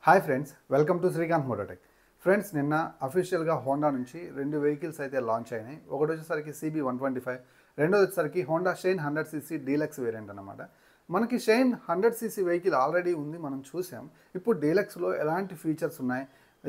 Hi friends, welcome to Srikanth Mototech. Friends, నిన్న అఫీషియల్గా Honda నుంచి 2 వెహికల్స్ అయితే లాంచ్ అయినాయి. ఒకటి వచ్చేసరికి CB125, రెండోది వచ్చేసరికి Honda Shine 100cc deluxe variant అనమాట. మనకి షైన్ 100cc వెహికల్ ఆల్రెడీ ఉంది, మనం చూసాం. ఇప్పుడు డీలక్స్లో ఎలాంటి ఫీచర్స్ ఉన్నాయి,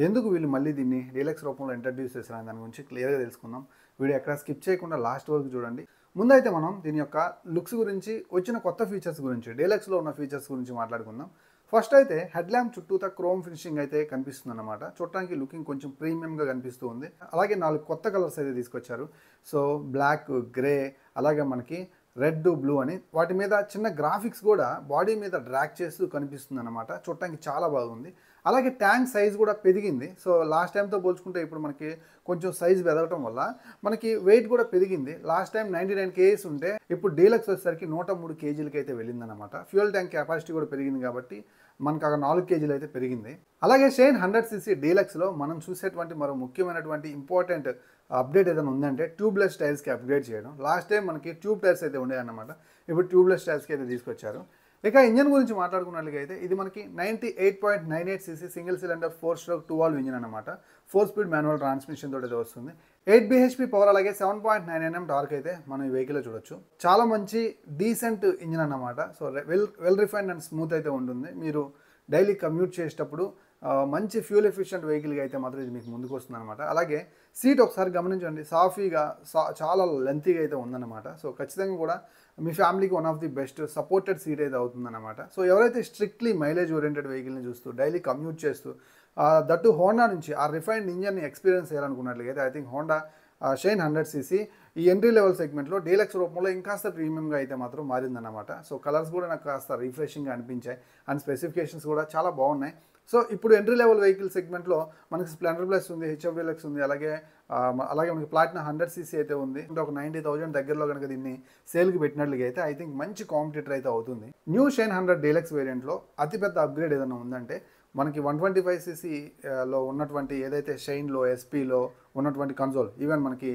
ఎందుకు వీళ్ళు మళ్ళీ దీన్ని డీలక్స్ రూపంలో ఇంట్రడ్యూస్ చేసిన దాని గురించి క్లియర్గా తెలుసుకుందాం. వీడియో ఎక్కడ స్కిప్ చేయకుండా లాస్ట్ వరకు చూడండి. ముందైతే మనం దీని యొక్క లుక్స్ గురించి, వచ్చిన కొత్త ఫీచర్స్ గురించి, డీలక్స్లో ఉన్న ఫీచర్స్ గురించి మాట్లాడుకుందాం. ఫస్ట్ అయితే హెడ్ ల్యాంప్ చుట్టూతా క్రోమ్ ఫినిషింగ్ అయితే కనిపిస్తుంది అనమాట. చూడటానికి లుకింగ్ కొంచెం ప్రీమియంగా కనిపిస్తూ ఉంది. అలాగే 4 కొత్త కలర్స్ అయితే తీసుకొచ్చారు. సో బ్లాక్, గ్రే, అలాగే మనకి రెడ్, బ్లూ అని వాటి మీద చిన్న గ్రాఫిక్స్ కూడా బాడీ మీద డ్రాగ్ చేస్తూ కనిపిస్తుంది అనమాట. చూడటానికి చాలా బాగుంది. అలాగే ట్యాంక్ సైజ్ కూడా పెరిగింది. సో లాస్ట్ టైంతో పోల్చుకుంటే ఇప్పుడు మనకి కొంచెం సైజ్ పెరగటం వల్ల మనకి వెయిట్ కూడా పెరిగింది. లాస్ట్ టైం 99 kgs ఉంటే ఇప్పుడు డీలక్స్ వచ్చేసరికి 103 kgలకి అయితే వెళ్ళిందనమాట. ఫ్యూయల్ ట్యాంక్ కెపాసిటీ కూడా పెరిగింది కాబట్టి మనకు అక్కడ 4 kgలు అయితే పెరిగింది. అలాగే షైన్ 100cc డీలక్స్లో మనం చూసేటువంటి మరో ముఖ్యమైనటువంటి ఇంపార్టెంట్ అప్డేట్ ఏదైనా ఉందంటే ట్యూబ్లెస్ టైర్స్కి అప్గ్రేడ్ చేయడం. లాస్ట్ టైం మనకి ట్యూబ్ టైర్స్ అయితే ఉండేదన్నమాట. ఇప్పుడు ట్యూబ్లెస్ టైర్స్కి అయితే తీసుకొచ్చారు. ఇక ఇంజన్ గురించి మాట్లాడుకున్నట్లయితే ఇది మనకి 98.98cc single cylinder 4-stroke 2-valve engine అనమాట. 4-speed మాన్యువల్ ట్రాన్స్మిషన్ తోటి అయితే వస్తుంది. 8 bhp పవర్, అలాగే 7.9 Nm టార్క్ అయితే మనం ఈ వెహికల్లో చూడొచ్చు. చాలా మంచి డీసెంట్ ఇంజిన్ అన్నమాట. So well refined and smooth అయితే ఉంటుంది. మీరు డైలీ కమ్యూట్ చేసేటప్పుడు మంచి ఫ్యూల్ ఎఫిషియెంట్ వెహికల్గా అయితే మాత్రం ఇది మీకు ముందుకు వస్తుంది అనమాట. అలాగే సీట్ ఒకసారి గమనించండి, సాఫీగా చాలా లెంతీగా అయితే ఉందన్నమాట. సో ఖచ్చితంగా కూడా మీ ఫ్యామిలీకి one of the best supported seat అయితే అవుతుందన్నమాట. సో ఎవరైతే స్ట్రిక్ట్లీ మైలేజ్ ఓరియంటెడ్ వెహికల్ని చూస్తూ డైలీ కమ్యూట్ చేస్తూ దట్టు హోండా నుంచి ఆ రిఫైన్డ్ ఇంజన్ని ఎక్స్పీరియన్స్ చేయాలనుకున్నట్లయితే I think Honda Shine 100cc ఈ ఎంట్రీ లెవెల్ సెగ్మెంట్లో డీలక్స్ రూపంలో ఇంకాస్త ప్రీమియంగా అయితే మాత్రం మారిందన్నమాట. సో కలర్స్ కూడా నాకు కాస్త రిఫ్రెషింగ్గా అనిపించాయి అండ్ స్పెసిఫికేషన్స్ కూడా చాలా బాగున్నాయి. సో ఇప్పుడు ఎంట్రీ లెవెల్ వెహికల్ సెగ్మెంట్లో మనకి స్ప్లెండర్ ప్లస్ ఉంది, హెచ్ఎఫ్ డీలక్స్ ఉంది, అలాగే మనకి ప్లాటినా 100cc అయితే ఉంది. అంటే ఒక 90,000 దగ్గరలో కనుక దీన్ని సేల్కి పెట్టినట్లుగా అయితే ఐ థింక్ మంచి కాంపిటీటర్ అయితే అవుతుంది. న్యూ షైన్ 100 డీలక్స్ వేరియంట్లో అతిపెద్ద అప్గ్రేడ్ ఏదైనా ఉందంటే మనకి 125cc ఉన్నటువంటి ఏదైతే షైన్లో, ఎస్పీలో ఉన్నటువంటి కన్సోల్, ఈవెన్ మనకి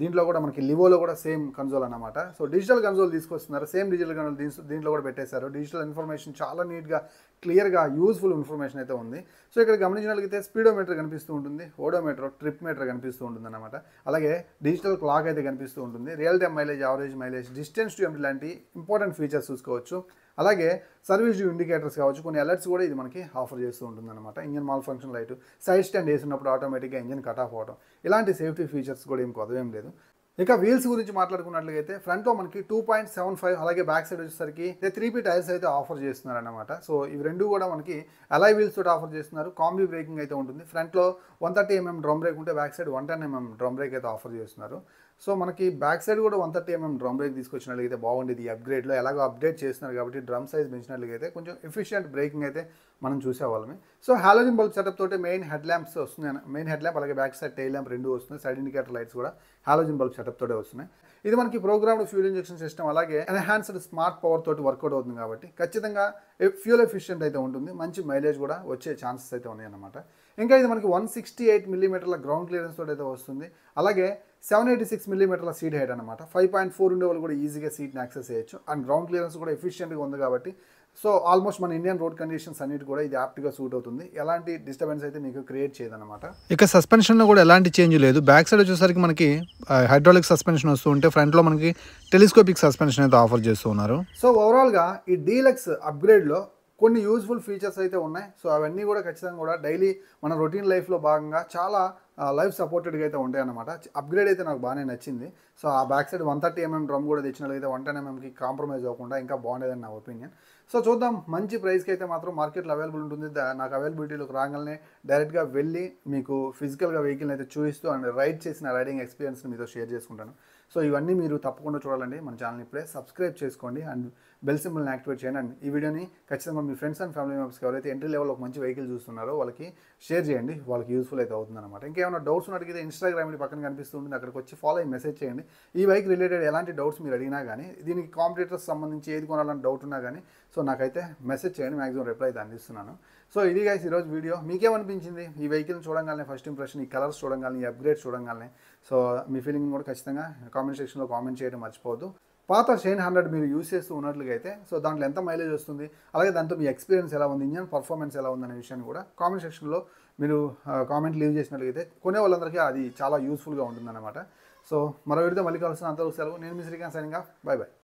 దీంట్లో కూడా మనకి లివోలో కూడా సేమ్ కన్సోల్ అనమాట. సో డిజిటల్ కన్సోల్ తీసుకొస్తున్నారు. సేమ్ డిజిటల్ కన్సోల్ దీంట్లో కూడా పెట్టేశారు. డిజిటల్ ఇన్ఫర్మేషన్ చాలా నీట్గా, క్లియర్గా, యూజ్ఫుల్ ఇన్ఫర్మేషన్ అయితే ఉంది. సో ఇక్కడ గమనించినట్లయితే స్పీడోమీటర్ కనిపిస్తూ ఉంటుంది, ఓడోమీటర్, ట్రిప్ మీటర్ కనిపిస్తూ ఉంటుంది అనమాట. అలాగే డిజిటల్ క్లాక్ అయితే కనిపిస్తూ ఉంటుంది. Real time mileage, average mileage, distance to empty లాంటి ఇంపార్టెంట్ ఫీచర్స్ చూసుకోవచ్చు. అలాగే సర్వీస్ డ్యూ ఇండికేటర్స్ కావచ్చు, కొన్ని అలర్ట్స్ కూడా ఇది మనకి ఆఫర్ చేస్తూ ఉంటుంది అనమాట. Engine mall function light, side stand వేసినప్పుడు ఆటోమేటిక్గా ఇంజన్ కట్ ఆఫ్ అవడం, ఇలాంటి సేఫ్టీ ఫీచర్స్ కూడా ఏం కొదవేం లేదు. ఇక వీల్స్ గురించి మాట్లాడుకున్నట్లయితే ఫ్రంట్లో మనకి 2.75, అలాగే బ్యాక్ సైడ్ వచ్చేసరికి 3P టైర్స్ అయితే ఆఫర్ చేస్తున్నారు అనమాట. సో ఇవి రెండు కూడా మనకి అలాయ్ వీల్స్ తోటి ఆఫర్ చేస్తున్నారు. కాంబీ బ్రేకింగ్ అయితే ఉంటుంది. ఫ్రంట్లో 130mm డ్రమ్ బ్రేక్ ఉంటే back side 110mm drum break అయితే ఆఫర్ చేస్తున్నారు. సో మనకి బ్యాక్ సైడ్ కూడా 130mm డ్రమ్ బ్రేక్ తీసుకొచ్చినట్లయితే బాగుండేది. ఈ అప్గ్రేడ్లో ఎలాగో అప్డేట్ చేస్తున్నారు కాబట్టి డ్రమ్ సైజ్ పెంచినట్లయితే కొంచెం ఎఫిషియెంట్ బ్రేకింగ్ అయితే మనం చూసేవాళ్ళమే. సో హాలోజన్ బల్బ్ సెటప్ తోటి మెయిన్ హెడ్ ల్యాంప్స్ వస్తున్నాయి. మెయిన్ హెడ్ ల్యాంప్ అలాగే బ్యాక్ సైడ్ టైల్ ల్యాంప్ రెండు వస్తున్నాయి. సైడ్ ఇండికేటర్ లైట్స్ కూడా హాలోజన్ బల్బ్ సెటప్ తోటే వస్తున్నాయి. ఇది మనకి ప్రోగ్రామ్డ్ ఫ్యూల్ ఇంజెక్షన్ సిస్టమ్, అలాగే ఎన్హాన్స్డ్ స్మార్ట్ పవర్ తోటి వర్కౌట్ అవుతుంది కాబట్టి ఖచ్చితంగా ఫ్యూల్ ఎఫిషియెంట్ అయితే ఉంటుంది. మంచి మైలేజ్ కూడా వచ్చే ఛాన్సెస్ అయితే ఉన్నాయన్నమాట. ఇంకా ఇది మనకి 168mm గ్రౌండ్ క్లియరెన్స్ తోటి అయితే వస్తుంది. అలాగే 786mm సీట్ హైట్ అనమాట. 5.4 ఉండే వాళ్ళు కూడా ఈజీగా సీట్ని యాక్సెస్ చేయొచ్చు. అండ్ గ్రౌండ్ క్లియరెన్స్ కూడా ఎఫిషియెంట్గా ఉంది కాబట్టి సో ఆల్మోస్ట్ మన ఇండియన్ రోడ్ కండిషన్స్ అన్నిటి కూడా ఇది యాప్ట్గా సూట్ అవుతుంది. ఎలాంటి డిస్టర్బెన్స్ అయితే మీకు క్రియేట్ చేయదన్నమాట. ఇక సస్పెన్షన్లో కూడా ఎలాంటి చేంజ్ లేదు. బ్యాక్ సైడ్ వచ్చేసరికి మనకి హైడ్రాలిక్ సస్పెన్షన్ వస్తూ ఉంటే ఫ్రంట్లో మనకి టెలిస్కోపిక్ సస్పెన్షన్ అయితే ఆఫర్ చేస్తూ ఉన్నారు. సో ఓవరాల్గా ఈ డీలక్స్ అప్గ్రేడ్లో కొన్ని యూజ్ఫుల్ ఫీచర్స్ అయితే ఉన్నాయి. సో అవన్నీ కూడా ఖచ్చితంగా కూడా డైలీ మన రొటీన్ లైఫ్లో భాగంగా చాలా లైఫ్ సపోర్టెడ్గా అయితే ఉంటాయి అన్నమాట. అప్గ్రేడ్ అయితే నాకు బాగానే నచ్చింది. సో ఆ బ్యాక్ సైడ్ 130mm డ్రమ్ కూడా తెచ్చినట్లయితే 110mmకి కాంప్రమైజ్ అవ్వకుండా ఇంకా బాగుండేదని నా ఒపీనియన్. సో చూద్దాం, మంచి ప్రైస్కి అయితే మాత్రం మార్కెట్లో అవైలబుల్ ఉంటుంది. నాకు అవైలబిలిటీలోకి రాగానే డైరెక్ట్గా వెళ్ళి మీకు ఫిజికల్గా వెహికల్ని అయితే చూపిస్తూ అండ్ రైడ్ చేసిన రైడింగ్ ఎక్స్పీరియన్స్ని మీతో షేర్ చేసుకుంటాను. సో ఇవన్నీ మీరు తప్పకుండా చూడాలండి. మన ఛానల్ని ఇప్పుడే సబ్స్క్రైబ్ చేసుకోండి అండ్ బెల్ సింబల్ని యాక్టివేట్ చేయండి. అండ్ ఈ వీడియోని ఖచ్చితంగా మీ ఫ్రెండ్స్ అండ్ ఫ్యామిలీ మెంబర్స్కి ఎవరైతే ఎంట్రీ లెవెల్ ఒక మంచి వెహికల్ చూస్తున్నారో వాళ్ళకి షేర్ చేయండి. వాళ్ళకి యూస్ఫుల్ అయితే అవుతుందన్నమాట. ఇంకేమైనా డౌట్స్ ఉన్నట్టుగా ఇన్స్టాగ్రామ్ పక్కన కనిపిస్తుంది, అక్కడికి వచ్చి ఫాలో అయ్యి మెసేజ్ చేయండి. ఈ బైక్ రిలేటెడ్ ఎలాంటి డౌట్స్ మీరు అడిగినా కానీ, దీనికి కాంపిటీటర్స్ సంబంధించి ఏది కొనాలని డౌట్ ఉన్నా కానీ సో నాకైతే మెసేజ్ చేయండి. మ్యాక్సిమం రిప్లై అయితే అందిస్తున్నాను. సో ఇది గైస్ ఈరోజు వీడియో. మీకేమనిపించింది ఈ వెహికల్ని చూడగానే, ఫస్ట్ ఇంప్రెషన్, ఈ కలర్స్ చూడగానే, ఈ అప్గ్రేడ్ చూడగానే? సో మీ ఫీలింగ్ కూడా ఖచ్చితంగా కామెంట్ సెక్షన్లో కామెంట్ చేయడం మర్చిపోవద్దు. పాత షైన్ 100 మీరు యూస్ చేస్తూ ఉన్నట్లుగా అయితే సో దాంట్లో ఎంత మైలేజ్ వస్తుంది, అలాగే దాంతో మీ ఎక్స్పీరియన్స్ ఎలా ఉంది, ఇంజన్ పర్ఫార్మెన్స్ ఎలా ఉందనే విషయాన్ని కూడా కామెంట్ సెక్షన్లో మీరు కామెంట్ లీవ్ చేసినట్లయితే కొనే వాళ్ళందరికీ అది చాలా యూస్ఫుల్గా ఉంటుందన్నమాట. సో మరో వీడితో మళ్ళీ కలుస్తున్న అంతవరకు సెలవు. నేను మీ Srikanth signing off. Bye by.